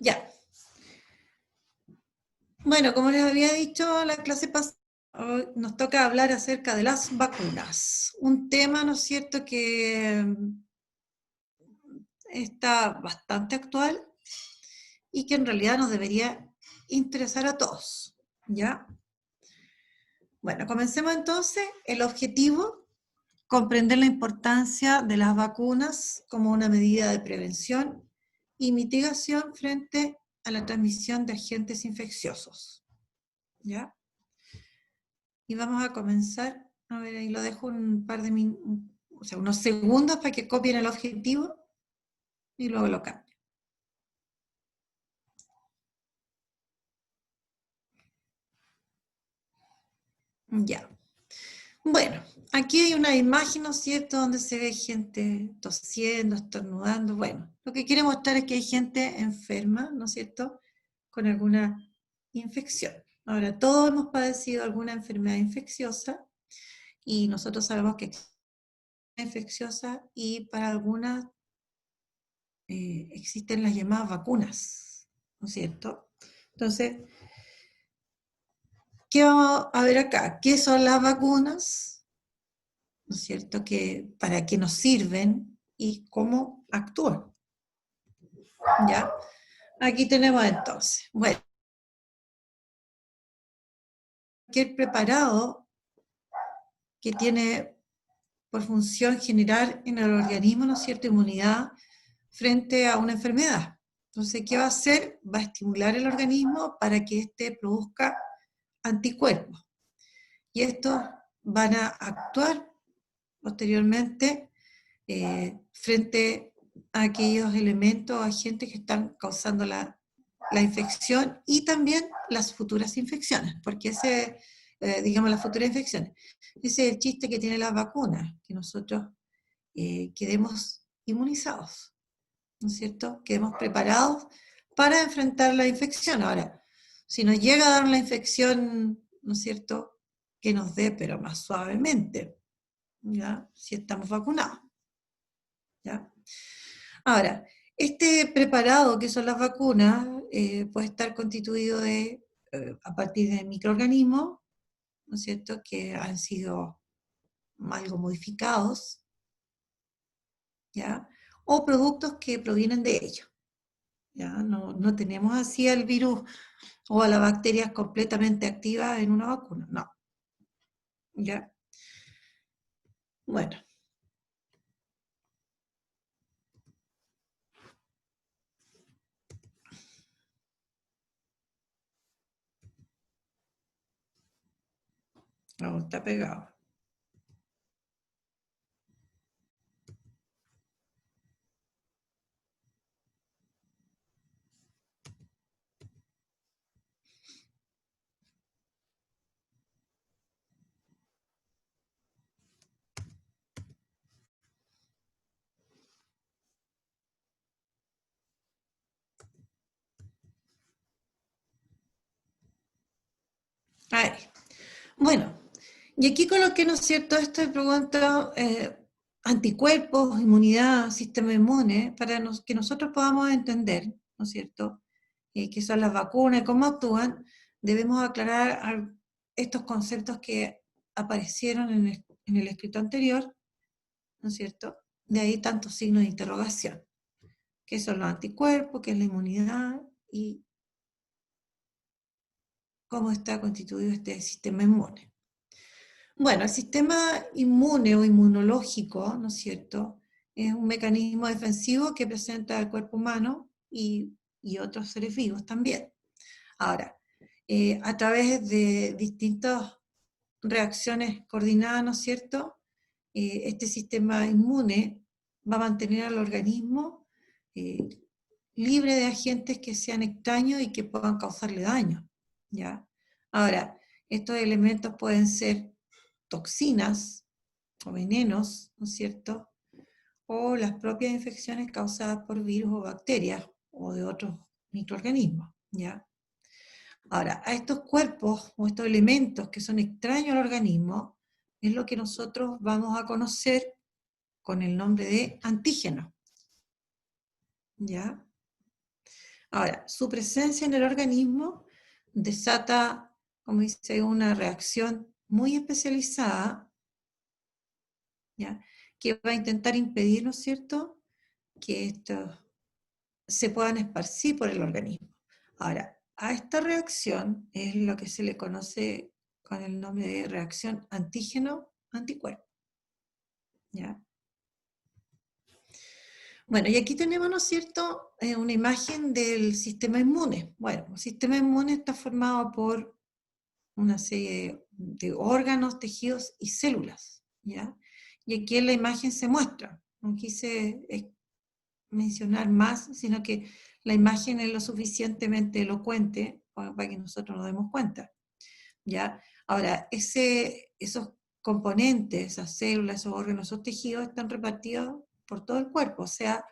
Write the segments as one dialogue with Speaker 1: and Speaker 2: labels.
Speaker 1: Ya. Bueno, como les había dicho la clase pasada, hoy nos toca hablar acerca de las vacunas. Un tema, ¿no es cierto?, que está bastante actual y que en realidad nos debería interesar a todos, ¿ya? Bueno, comencemos entonces. El objetivo, comprender la importancia de las vacunas como una medida de prevención y mitigación frente a la transmisión de agentes infecciosos, ¿ya? Y vamos a comenzar, a ver, ahí lo dejo un par de minutos, o sea, unos segundos para que copien el objetivo y luego lo cambio. Ya. Bueno, aquí hay una imagen, ¿no es cierto?, donde se ve gente tosiendo, estornudando. Bueno, lo que quiere mostrar es que hay gente enferma, ¿no es cierto?, con alguna infección. Ahora, todos hemos padecido alguna enfermedad infecciosa y nosotros sabemos que es infecciosa y para algunas existen las llamadas vacunas, ¿no es cierto? Entonces, ¿qué vamos a ver acá? ¿Qué son las vacunas? ¿No es cierto? ¿Para qué nos sirven y cómo actúan? ¿Ya? Aquí tenemos entonces, bueno, cualquier preparado que tiene por función generar en el organismo, ¿no es cierto?, inmunidad frente a una enfermedad. Entonces, ¿qué va a hacer? Va a estimular el organismo para que éste produzca anticuerpos. Y estos van a actuar posteriormente frente a aquellos elementos o agentes que están causando la infección y también las futuras infecciones, porque digamos, las futuras infecciones. Ese es el chiste que tiene las vacunas, que nosotros quedemos inmunizados, ¿no es cierto? Quedemos preparados para enfrentar la infección. Ahora, si nos llega a dar la infección, ¿no es cierto?, que nos dé, pero más suavemente, ¿ya? Si estamos vacunados, ¿ya? Ahora, este preparado que son las vacunas puede estar constituido a partir de microorganismos, ¿no es cierto?, que han sido algo modificados, ¿ya? O productos que provienen de ellos, ¿ya? No tenemos así al virus o a las bacterias completamente activas en una vacuna, no, ¿ya? Bueno. No, está pegado. Ahí. Bueno, y aquí coloqué, ¿no es cierto?, esta pregunta, anticuerpos, inmunidad, sistema inmune, para que nosotros podamos entender, ¿no es cierto?, qué son las vacunas y cómo actúan. Debemos aclarar estos conceptos que aparecieron en el escrito anterior, ¿no es cierto? De ahí tantos signos de interrogación. ¿Qué son los anticuerpos? ¿Qué es la inmunidad? Y cómo está constituido este sistema inmune. Bueno, el sistema inmune o inmunológico, ¿no es cierto?, es un mecanismo defensivo que presenta el cuerpo humano y otros seres vivos también. Ahora, a través de distintas reacciones coordinadas, ¿no es cierto?, este sistema inmune va a mantener al organismo eh, libre de agentes que sean extraños y que puedan causarle daño, ¿ya? Ahora, estos elementos pueden ser toxinas o venenos, ¿no es cierto?, o las propias infecciones causadas por virus o bacterias o de otros microorganismos, ¿ya? Ahora, a estos cuerpos o estos elementos que son extraños al organismo es lo que nosotros vamos a conocer con el nombre de antígenos, ¿ya? Ahora, su presencia en el organismo desata, como dice, una reacción muy especializada, ¿ya? Que va a intentar impedir, ¿no es cierto?, que estos se puedan esparcir por el organismo. Ahora, a esta reacción es lo que se le conoce con el nombre de reacción antígeno-anticuerpo, ¿ya? Bueno, y aquí tenemos, ¿no es cierto?, una imagen del sistema inmune. Bueno, el sistema inmune está formado por una serie de órganos, tejidos y células, ¿ya? Y aquí en la imagen se muestra. No quise mencionar más, sino que la imagen es lo suficientemente elocuente para que nosotros nos demos cuenta, ¿ya? Ahora, esos componentes, esas células, esos órganos, esos tejidos están repartidos por todo el cuerpo, o sea,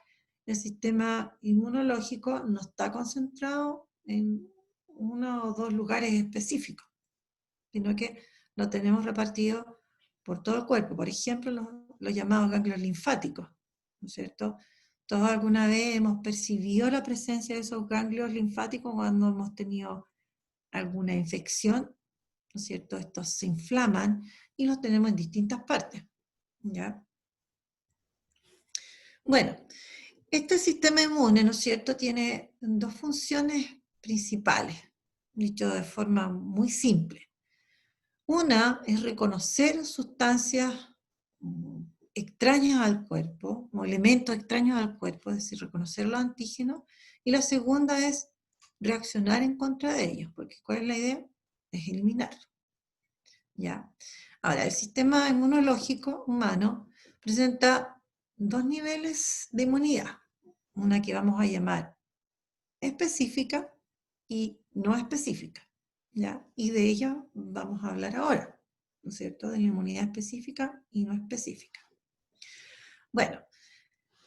Speaker 1: el sistema inmunológico no está concentrado en uno o dos lugares específicos, sino que lo tenemos repartido por todo el cuerpo. Por ejemplo, los llamados ganglios linfáticos, ¿no es cierto? Todos alguna vez hemos percibido la presencia de esos ganglios linfáticos cuando hemos tenido alguna infección, ¿no es cierto? Estos se inflaman y los tenemos en distintas partes, ¿ya? Bueno, este sistema inmune, ¿no es cierto?, tiene dos funciones principales, dicho de forma muy simple. Una es reconocer sustancias extrañas al cuerpo, o elementos extraños al cuerpo, es decir, reconocer los antígenos, y la segunda es reaccionar en contra de ellos, porque ¿cuál es la idea? Es eliminarlos, ¿ya? Ahora, el sistema inmunológico humano presenta dos niveles de inmunidad, una que vamos a llamar específica y no específica, ¿ya? Y de ello vamos a hablar ahora, ¿no es cierto?, de la inmunidad específica y no específica. Bueno,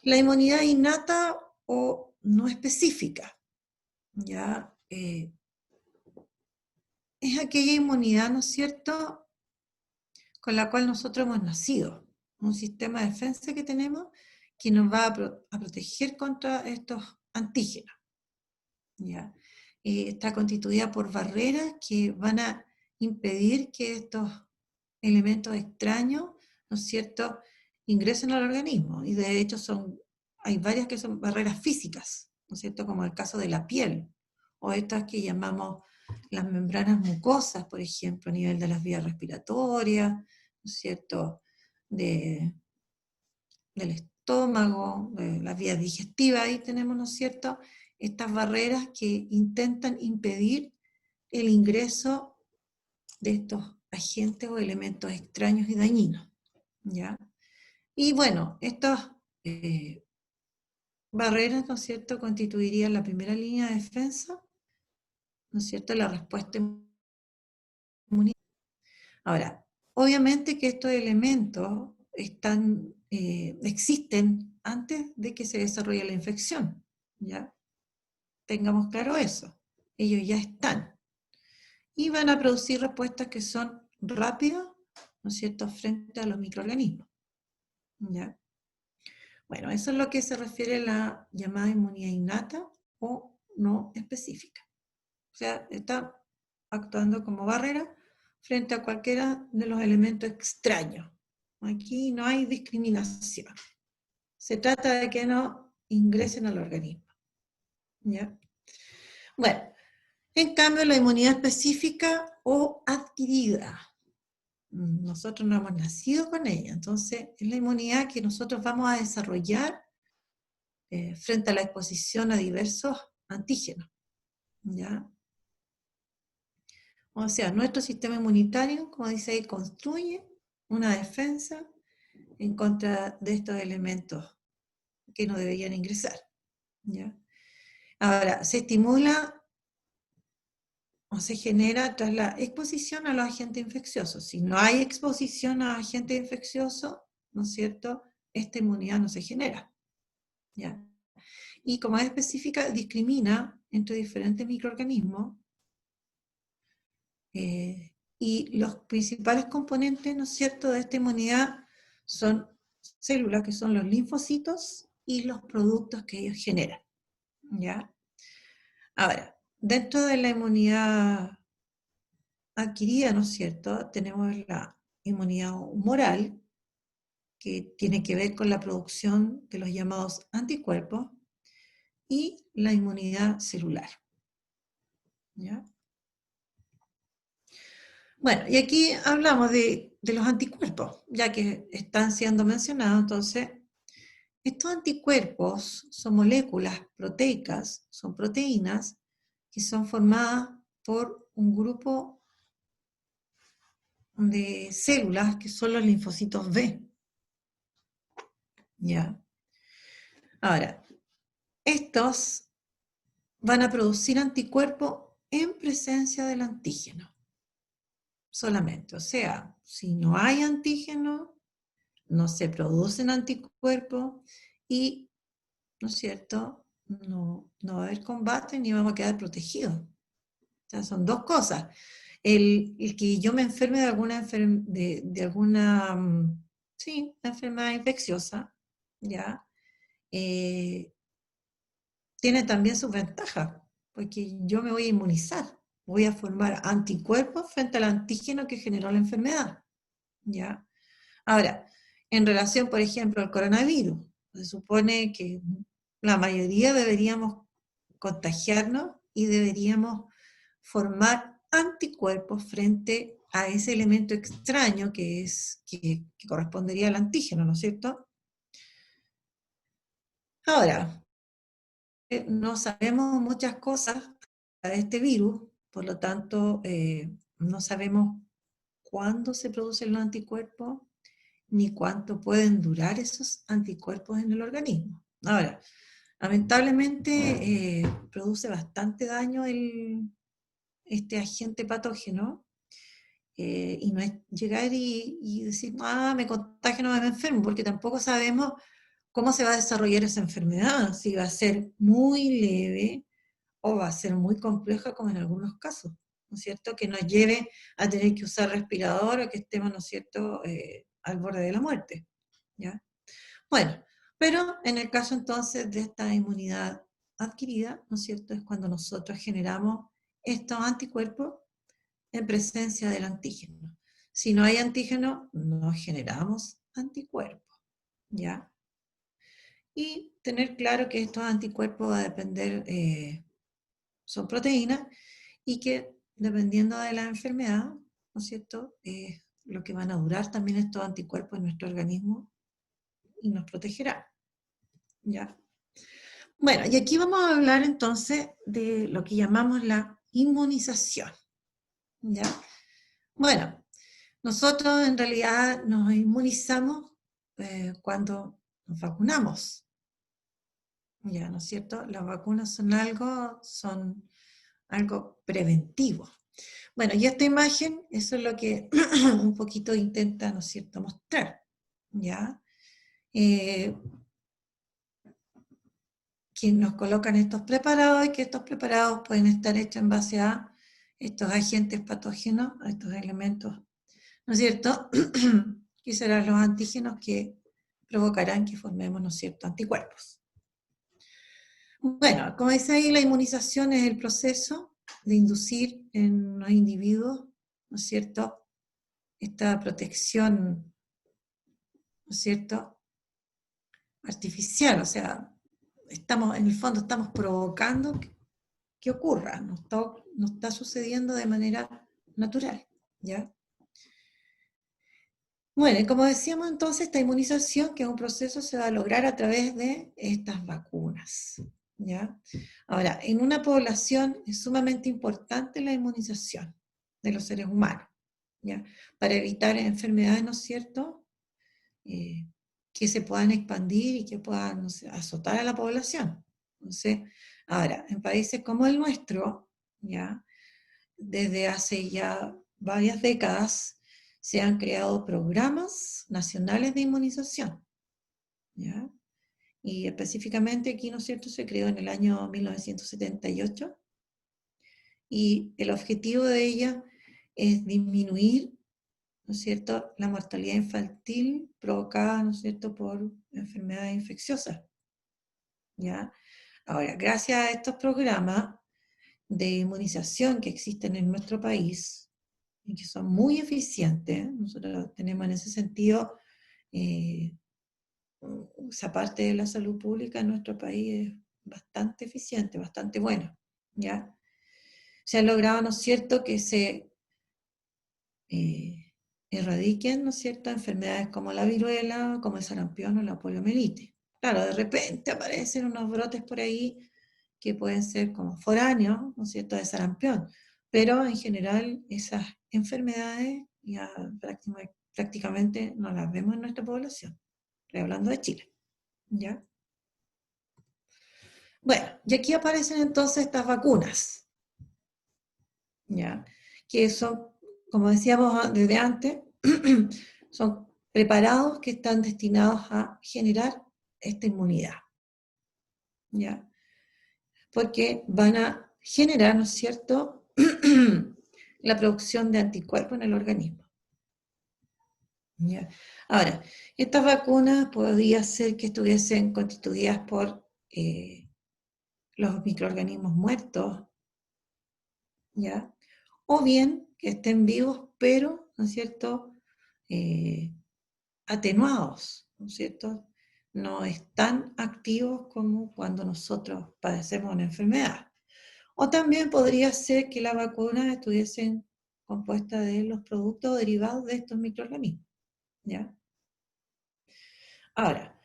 Speaker 1: la inmunidad innata o no específica, ¿ya? Es aquella inmunidad, ¿no es cierto?, con la cual nosotros hemos nacido, un sistema de defensa que tenemos que nos va a proteger contra estos antígenos, ¿ya? Está constituida por barreras que van a impedir que estos elementos extraños, ¿no es cierto?, ingresen al organismo. Y de hecho hay varias que son barreras físicas, ¿no es cierto?, como el caso de la piel, o estas que llamamos las membranas mucosas, por ejemplo, a nivel de las vías respiratorias, ¿no es cierto?, del estómago, de las vías digestivas, ahí tenemos, ¿no es cierto?, estas barreras que intentan impedir el ingreso de estos agentes o elementos extraños y dañinos, ¿ya? Y bueno, estas barreras, ¿no es cierto?, constituirían la primera línea de defensa, ¿no es cierto?, la respuesta inmunitaria. Ahora, obviamente que estos elementos existen antes de que se desarrolle la infección, ¿ya? Tengamos claro eso. Ellos ya están. Y van a producir respuestas que son rápidas, ¿no es cierto?, frente a los microorganismos, ¿ya? Bueno, eso es lo que se refiere a la llamada inmunidad innata o no específica. O sea, está actuando como barrera frente a cualquiera de los elementos extraños. Aquí no hay discriminación. Se trata de que no ingresen al organismo, ¿ya? Bueno, en cambio la inmunidad específica o adquirida, nosotros no hemos nacido con ella, entonces es la inmunidad que nosotros vamos a desarrollar frente a la exposición a diversos antígenos, ¿ya? O sea, nuestro sistema inmunitario, como dice ahí, construye una defensa en contra de estos elementos que no deberían ingresar, ¿ya? Ahora, se estimula o se genera tras la exposición a los agentes infecciosos. Si no hay exposición a agentes infecciosos, ¿no es cierto?, esta inmunidad no se genera, ¿ya? Y como es específica, discrimina entre diferentes microorganismos y los principales componentes, ¿no es cierto?, de esta inmunidad son células que son los linfocitos y los productos que ellos generan, ¿ya? Ahora, dentro de la inmunidad adquirida, ¿no es cierto? Tenemos la inmunidad humoral, que tiene que ver con la producción de los llamados anticuerpos, y la inmunidad celular, ¿ya? Bueno, y aquí hablamos de los anticuerpos, ya que están siendo mencionados. Entonces, estos anticuerpos son moléculas proteicas, son proteínas que son formadas por un grupo de células que son los linfocitos B, ¿ya? Ahora, estos van a producir anticuerpos en presencia del antígeno, solamente. O sea, si no hay antígeno, no se producen anticuerpos y, ¿no es cierto?, no va a haber combate ni vamos a quedar protegidos. O sea, son dos cosas. El que yo me enferme de alguna, de alguna sí, enfermedad infecciosa, ¿ya? Eh, tiene también sus ventajas, porque yo me voy a inmunizar, voy a formar anticuerpos frente al antígeno que generó la enfermedad, ¿ya? Ahora, en relación, por ejemplo, al coronavirus, se supone que la mayoría deberíamos contagiarnos y deberíamos formar anticuerpos frente a ese elemento extraño que correspondería al antígeno, ¿no es cierto? Ahora, no sabemos muchas cosas de este virus, por lo tanto, no sabemos cuándo se producen los anticuerpos, ni cuánto pueden durar esos anticuerpos en el organismo. Ahora, lamentablemente produce bastante daño este agente patógeno, y no es llegar y decir, ah, me contagio, no me enfermo, porque tampoco sabemos cómo se va a desarrollar esa enfermedad, si va a ser muy leve o va a ser muy compleja como en algunos casos, ¿no es cierto? Que nos lleve a tener que usar respirador o que estemos, ¿no es cierto?, al borde de la muerte, ¿ya? Bueno, pero en el caso entonces de esta inmunidad adquirida, ¿no es cierto?, es cuando nosotros generamos estos anticuerpos en presencia del antígeno. Si no hay antígeno, no generamos anticuerpos, ¿ya? Y tener claro que estos anticuerpos va a depender, son proteínas, y que dependiendo de la enfermedad, ¿no es cierto?, lo que van a durar también estos anticuerpos en nuestro organismo y nos protegerá, ¿ya? Bueno, y aquí vamos a hablar entonces de lo que llamamos la inmunización, ¿ya? Bueno, nosotros en realidad nos inmunizamos cuando nos vacunamos, ¿ya? ¿No es cierto? Las vacunas son algo preventivo. Bueno, y esta imagen, eso es lo que un poquito intenta, ¿no es cierto?, mostrar, ¿ya? Eh, que nos colocan estos preparados y que estos preparados pueden estar hechos en base a estos agentes patógenos, a estos elementos, ¿no es cierto?, que serán los antígenos que provocarán que formemos, ¿no es cierto?, anticuerpos. Bueno, como dice ahí, la inmunización es el proceso de inducir en los individuos, ¿no es cierto?, esta protección, ¿no es cierto?, artificial, o sea, estamos, en el fondo estamos provocando que ocurra, no está sucediendo de manera natural, ¿ya? Bueno, y como decíamos entonces, esta inmunización, que es un proceso, se va a lograr a través de estas vacunas, ¿ya? Ahora, en una población es sumamente importante la inmunización de los seres humanos, ¿ya? Para evitar enfermedades, ¿no es cierto?, eh, que se puedan expandir y que puedan, no sé, azotar a la población. Entonces, ahora, en países como el nuestro, ¿ya?, desde hace ya varias décadas se han creado programas nacionales de inmunización, ¿ya? Y específicamente aquí, ¿no es cierto?, se creó en el año 1978, y el objetivo de ella es disminuir, ¿no es cierto?, la mortalidad infantil provocada, ¿no es cierto?, por enfermedades infecciosas, ¿ya? Ahora, gracias a estos programas, de inmunización que existen en nuestro país, y que son muy eficientes. Nosotros tenemos en ese sentido, esa parte de la salud pública en nuestro país es bastante eficiente, bastante buena, ¿ya? Se ha logrado, ¿no es cierto?, que se erradiquen, ¿no es cierto?, enfermedades como la viruela, como el sarampión o la poliomielitis. Claro, de repente aparecen unos brotes por ahí que pueden ser como foráneos, ¿no es cierto?, de sarampión, pero en general esas enfermedades ya prácticamente no las vemos en nuestra población. Estoy hablando de Chile, ¿ya? Bueno, y aquí aparecen entonces estas vacunas, ¿ya? Que son, como decíamos desde antes, son preparados que están destinados a generar esta inmunidad, ¿ya? Porque van a generar, ¿no es cierto?, la producción de anticuerpos en el organismo, ¿ya? Ahora, estas vacunas podría ser que estuviesen constituidas por los microorganismos muertos, ¿ya? O bien que estén vivos, pero, ¿no es cierto?, atenuados, ¿no es cierto? No están activos como cuando nosotros padecemos una enfermedad. O también podría ser que las vacunas estuviesen compuestas de los productos derivados de estos microorganismos, ¿ya? Ahora,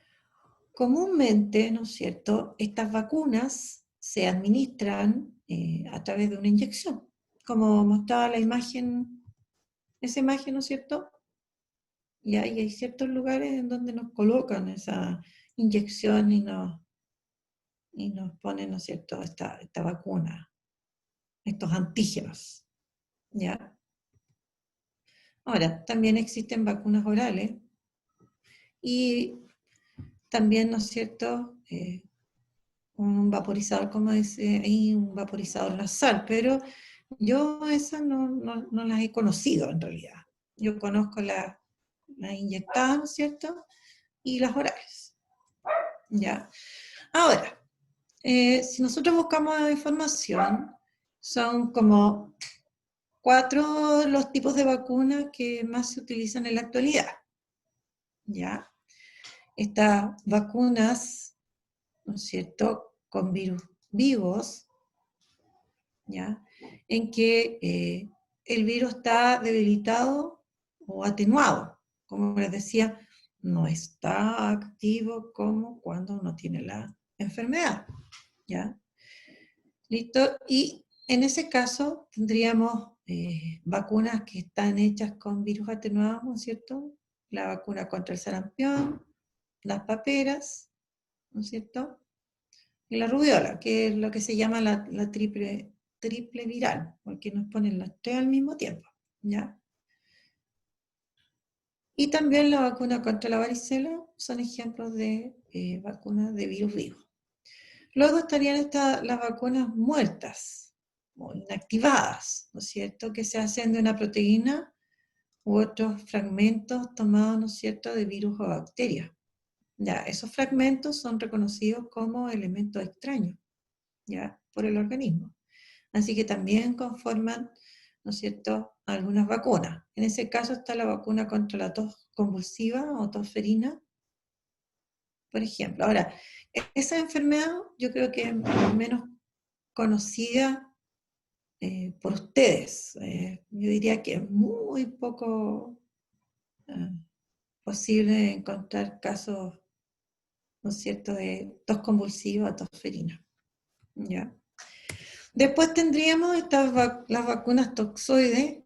Speaker 1: comúnmente, ¿no es cierto?, estas vacunas se administran a través de una inyección, como mostraba la imagen, esa imagen, ¿no es cierto? Y hay ciertos lugares en donde nos colocan esa inyección y nos ponen, ¿no es cierto?, esta vacuna, estos antígenos, ¿ya? Ahora, también existen vacunas orales y también, ¿no es cierto?, un vaporizador, como dice ahí, un vaporizador nasal, pero yo esas no las he conocido en realidad. Yo conozco las inyectadas, ¿no es cierto?, y las orales, ¿ya? Ahora, si nosotros buscamos información, son como 4 los tipos de vacunas que más se utilizan en la actualidad, ¿ya? Estas vacunas, ¿no es cierto?, con virus vivos, ¿ya?, en que el virus está debilitado o atenuado. Como les decía, no está activo como cuando uno tiene la enfermedad, ¿ya? ¿Listo? Y en ese caso tendríamos vacunas que están hechas con virus atenuados, ¿no es cierto? La vacuna contra el sarampión, las paperas, ¿no es cierto?, y la rubiola, que es lo que se llama la triple viral, porque nos ponen las tres al mismo tiempo, ¿ya? Y también la vacuna contra la varicela son ejemplos de vacunas de virus vivo. Luego estarían las vacunas muertas o inactivadas, ¿no es cierto?, que se hacen de una proteína u otros fragmentos tomados, ¿no es cierto?, de virus o bacterias. Ya, esos fragmentos son reconocidos como elementos extraños, ¿ya?, por el organismo. Así que también conforman, ¿no es cierto?, algunas vacunas. En ese caso está la vacuna contra la tos convulsiva o tosferina, por ejemplo. Ahora, esa enfermedad yo creo que es menos conocida por ustedes. Yo diría que es muy poco eh, posible encontrar casos, ¿no es cierto?, de tos convulsiva o tosferina, ¿ya? Después tendríamos las vacunas toxoides.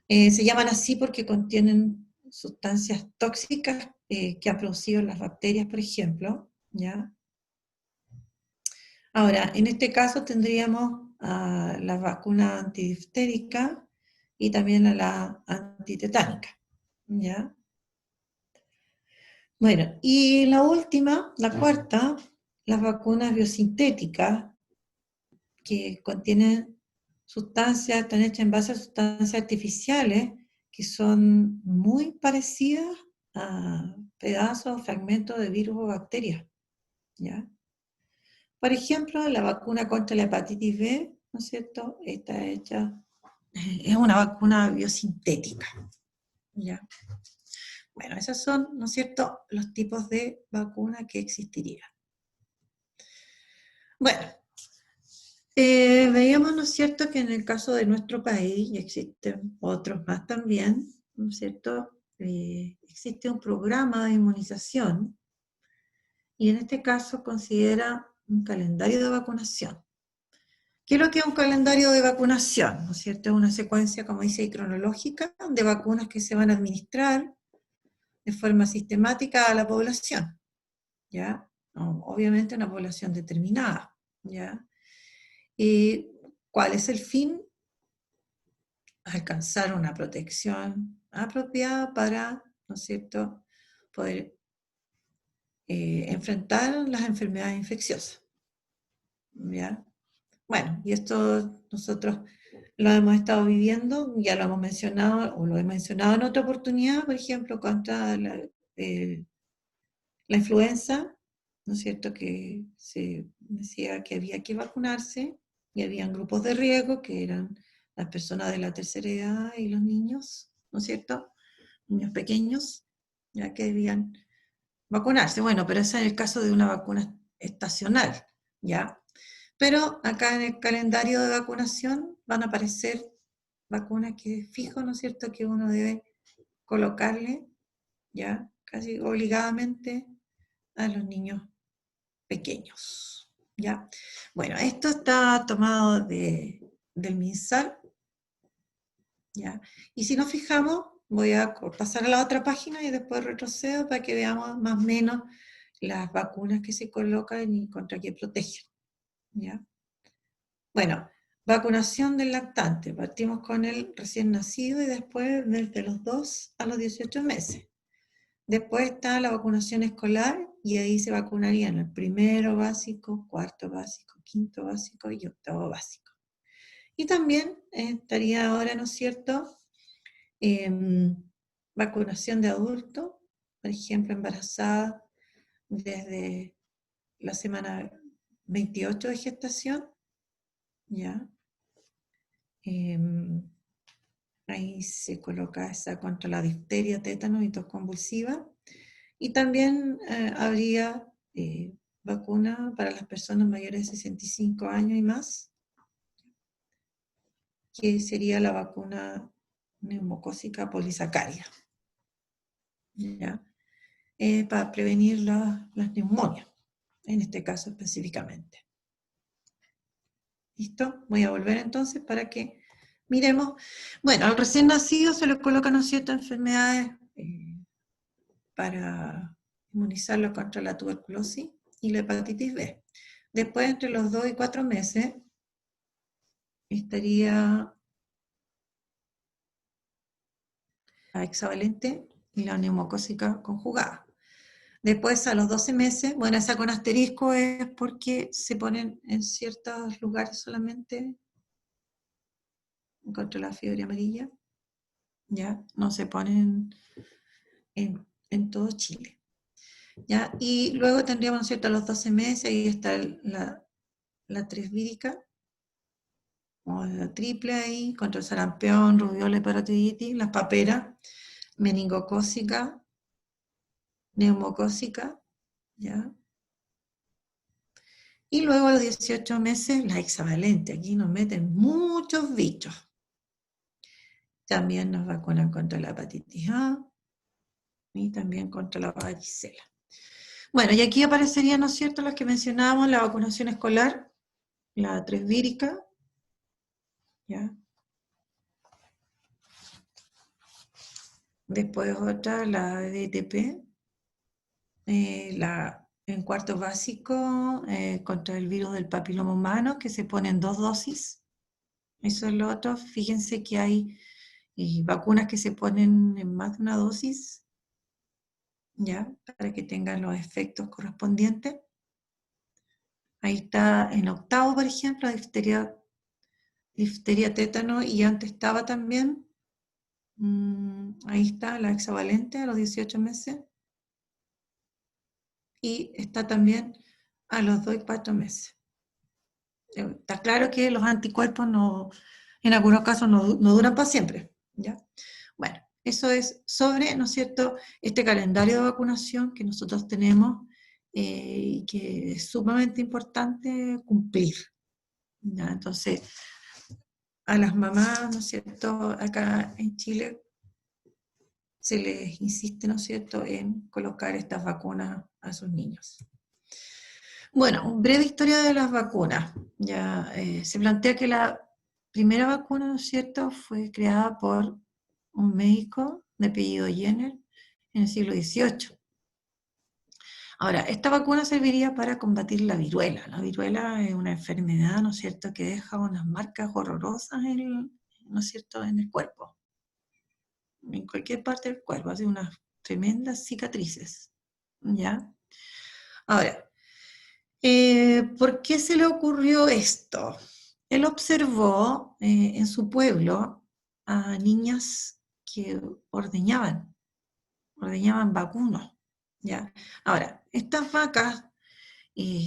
Speaker 1: Se llaman así porque contienen sustancias tóxicas que han producido las bacterias, por ejemplo, ¿ya? Ahora, en este caso tendríamos a la vacuna antidiftérica y también a la antitetánica, ¿ya? Bueno, y la última, la cuarta, las vacunas biosintéticas, que contienen sustancias, están hechas en base a sustancias artificiales que son muy parecidas a pedazos o fragmentos de virus o bacterias, ¿ya? Por ejemplo, la vacuna contra la hepatitis B ¿no es cierto? Está hecha, es una vacuna biosintética, ¿ya? Bueno, esos son, ¿no es cierto?, los tipos de vacuna que existirían. Bueno, veíamos, ¿no es cierto?, que en el caso de nuestro país, y existen otros más también, ¿no es cierto?, existe un programa de inmunización, y en este caso considera un calendario de vacunación. ¿Qué es lo que es un calendario de vacunación? ¿No es cierto? Es una secuencia, como dice, cronológica de vacunas que se van a administrar de forma sistemática a la población, ¿ya? Obviamente una población determinada, ¿ya? ¿Y cuál es el fin? Alcanzar una protección apropiada para, ¿no es cierto?, poder enfrentar las enfermedades infecciosas, ¿ya? Bueno, y esto nosotros lo hemos estado viviendo, ya lo hemos mencionado, o lo he mencionado en otra oportunidad, por ejemplo, contra la influenza, ¿no es cierto?, que se decía que había que vacunarse, y habían grupos de riesgo, que eran las personas de la tercera edad y los niños, ¿no es cierto?, niños pequeños, ya que debían vacunarse. Bueno, pero ese es el caso de una vacuna estacional, ¿ya? Pero acá en el calendario de vacunación van a aparecer vacunas que fijo, ¿no es cierto?, que uno debe colocarle, ya, casi obligadamente a los niños pequeños, ¿ya? Bueno, esto está tomado del MinSal, ¿ya? Y si nos fijamos, voy a pasar a la otra página y después retrocedo para que veamos más o menos las vacunas que se colocan y contra qué protegen, ¿ya? Bueno, vacunación del lactante. Partimos con el recién nacido y después desde los 2 a los 18 meses. Después está la vacunación escolar y ahí se vacunarían el primero básico, cuarto básico, quinto básico y octavo básico. Y también estaría ahora, ¿no es cierto?, vacunación de adultos, por ejemplo, embarazada desde la semana 28 de gestación, ¿ya? Ahí se coloca esa contra la difteria, tétano y tos convulsiva. Y también habría vacuna para las personas mayores de 65 años y más, que sería la vacuna neumocócica polisacária, ¿ya? Para prevenir las neumonias, en este caso específicamente. ¿Listo? Voy a volver entonces para que miremos. Bueno, al recién nacido se le colocan, ¿no es cierto?, enfermedades para inmunizarlo contra la tuberculosis y la hepatitis B. Después, entre los 2 y 4 meses, estaría la hexavalente y la neumocócica conjugada. Después, a los 12 meses, bueno, esa con asterisco es porque se ponen en ciertos lugares solamente contra la fiebre amarilla, ya no se ponen en todo Chile. ¿Ya? Y luego tendríamos, ¿cierto?, a los 12 meses, ahí está la tresvírica, o la triple ahí, contra el sarampión, rubiola y parotiditis, las paperas, meningocócica, neumocócica, ¿ya? Y luego a los 18 meses, la hexavalente, aquí nos meten muchos bichos. También nos vacunan contra la hepatitis A y también contra la varicela. Bueno, y aquí aparecerían, ¿no es cierto?, las que mencionábamos, la vacunación escolar, la tresvírica, ¿ya? Después otra, la DTP, en cuarto básico, contra el virus del papiloma humano, que se ponen 2 dosis. Eso es lo otro. Fíjense que hay vacunas que se ponen en más de una dosis, ¿ya? Para que tengan los efectos correspondientes. Ahí está en octavo, por ejemplo, la difteria, tétano, y antes estaba también, ahí está la hexavalente a los 18 meses. Y está también a los 2 y 4 meses. Está claro que los anticuerpos no, en algunos casos no duran para siempre, ¿ya? Bueno, eso es sobre, ¿no es cierto?, este calendario de vacunación que nosotros tenemos y que es sumamente importante cumplir, ¿ya? Entonces, a las mamás, ¿no es cierto?, acá en Chile se les insiste, ¿no es cierto?, en colocar estas vacunas a sus niños. Bueno, breve historia de las vacunas. Ya se plantea que la primera vacuna, ¿no es cierto?, fue creada por un médico de apellido Jenner en el siglo XVIII. Ahora, esta vacuna serviría para combatir la viruela. La viruela es una enfermedad, ¿no es cierto?, que deja unas marcas horrorosas, ¿no es cierto?, en el cuerpo, en cualquier parte del cuerpo, hace unas tremendas cicatrices, ¿ya? Ahora, ¿por qué se le ocurrió esto? Él observó en su pueblo a niñas que ordeñaban vacunos, ¿ya? Ahora, estas vacas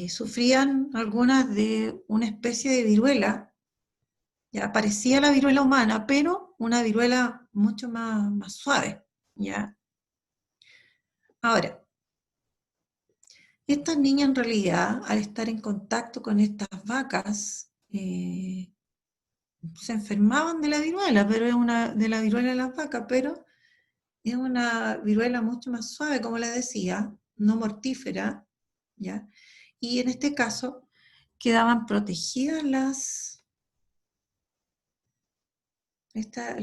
Speaker 1: sufrían algunas de una especie de viruela, ya parecía la viruela humana, pero una viruela mucho más suave, ¿ya? Ahora, estas niñas en realidad, al estar en contacto con estas vacas, se enfermaban de la viruela, pero de la viruela de las vacas, pero es una viruela mucho más suave, como les decía, no mortífera, ¿ya? Y en este caso quedaban protegidas estas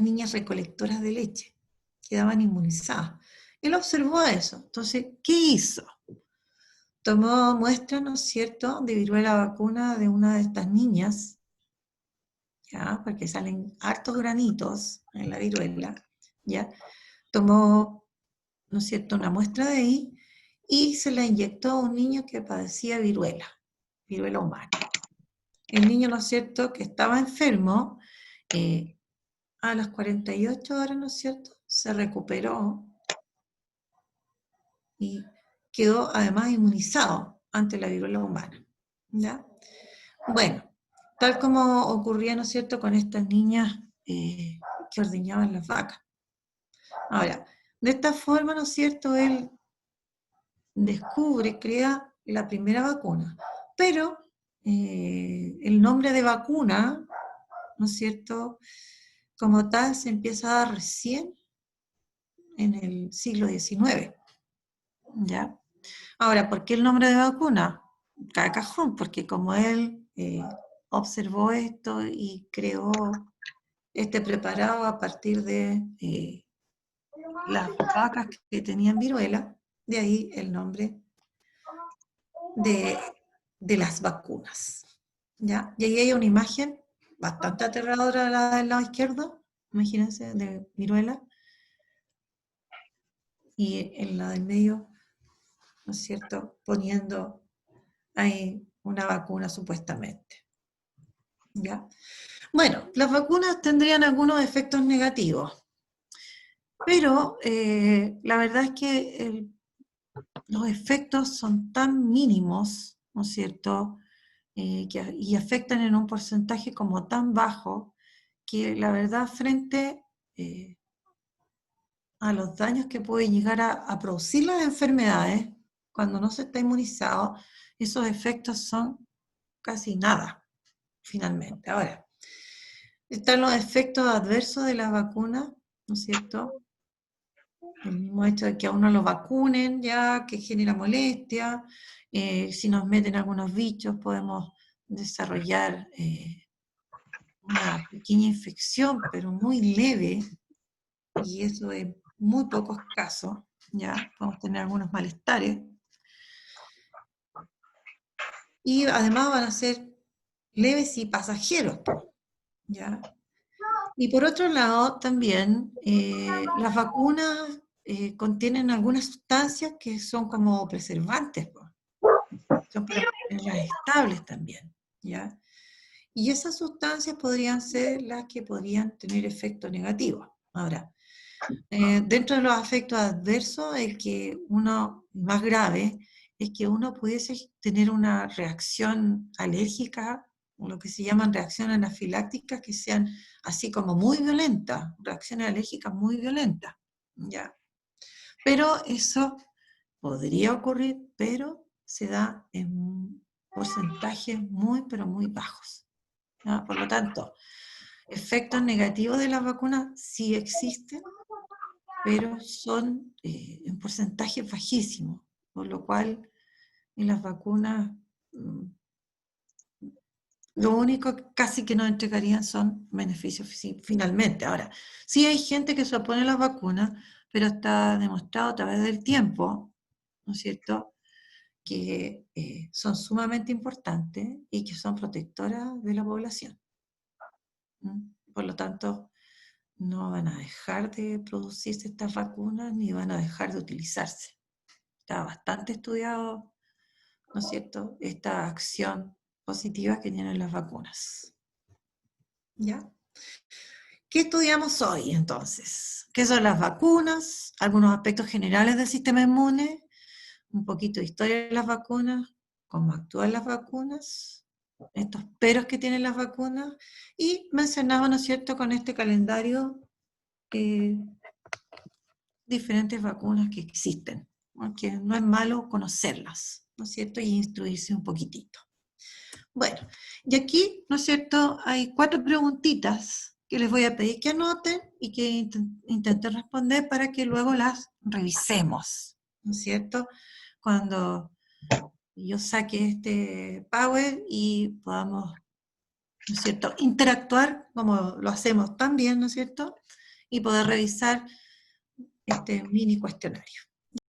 Speaker 1: niñas recolectoras de leche, quedaban inmunizadas. Él observó eso, entonces, ¿qué hizo? Tomó muestras, ¿no es cierto?, de viruela vacuna de una de estas niñas, ¿ya? Porque salen hartos granitos en la viruela, ¿ya? Tomó, ¿no es cierto?, una muestra de ahí y se la inyectó a un niño que padecía viruela humana. El niño, ¿no es cierto?, que estaba enfermo, a las 48 horas, ¿no es cierto?, se recuperó y quedó además inmunizado ante la viruela humana, ¿ya? Bueno, tal como ocurría, ¿no es cierto?, con estas niñas que ordeñaban las vacas. Ahora, de esta forma, ¿no es cierto?, él descubre, crea la primera vacuna, pero el nombre de vacuna, ¿no es cierto?, como tal se empieza a dar recién en el siglo XIX, ¿ya? Ahora, ¿por qué el nombre de vacuna? Carcajón, porque como él observó esto y creó este preparado a partir de las vacas que tenían viruela, de ahí el nombre de, de las vacunas, ¿ya? Y ahí hay una imagen bastante aterradora, la del lado izquierdo, imagínense, de viruela, y en la del medio, ¿no es cierto?, poniendo ahí una vacuna supuestamente, ¿ya? Bueno, las vacunas tendrían algunos efectos negativos, pero la verdad es que los efectos son tan mínimos, ¿no es cierto?, y afectan en un porcentaje como tan bajo, que la verdad frente a los daños que pueden llegar a producir las enfermedades, cuando no se está inmunizado, esos efectos son casi nada, finalmente. Ahora, están los efectos adversos de la vacuna, ¿no es cierto? El mismo hecho de que a uno lo vacunen ya, que genera molestia, si nos meten algunos bichos podemos desarrollar una pequeña infección, pero muy leve, y eso es muy pocos casos, ya, podemos tener algunos malestares, y además van a ser leves y pasajeros, ¿ya? Y por otro lado, también las vacunas contienen algunas sustancias que son como preservantes, po. Son para mantenerlas estables también, ¿ya? Y esas sustancias podrían ser las que podrían tener efectos negativos. Ahora, dentro de los efectos adversos, el que uno más grave es que uno pudiese tener una reacción alérgica, o lo que se llaman reacciones anafilácticas, que sean así como muy violentas, reacciones alérgicas muy violentas, ¿ya? Pero eso podría ocurrir, pero se da en porcentajes muy, pero muy bajos, ¿ya? Por lo tanto, efectos negativos de las vacunas sí existen, pero son en porcentajes bajísimos, por lo cual en las vacunas lo único casi que nos entregarían son beneficios finalmente. Ahora, sí hay gente que se opone a las vacunas, pero está demostrado a través del tiempo, ¿no es cierto?, que son sumamente importantes y que son protectoras de la población. Por lo tanto, no van a dejar de producirse estas vacunas ni van a dejar de utilizarse. Está bastante estudiado, ¿no es cierto?, esta acción positiva que tienen las vacunas. ¿Ya? ¿Qué estudiamos hoy entonces? ¿Qué son las vacunas? Algunos aspectos generales del sistema inmune, un poquito de historia de las vacunas, cómo actúan las vacunas, estos peros que tienen las vacunas, y mencionamos, ¿no es cierto?, con este calendario diferentes vacunas que existen, porque no es malo conocerlas, ¿no es cierto?, y instruirse un poquitito. Bueno, y aquí, ¿no es cierto?, hay 4 preguntitas que les voy a pedir que anoten y que intenten responder para que luego las revisemos, ¿no es cierto?, cuando yo saque este Power y podamos, ¿no es cierto?, interactuar como lo hacemos tan bien, ¿no es cierto?, y poder revisar este mini cuestionario.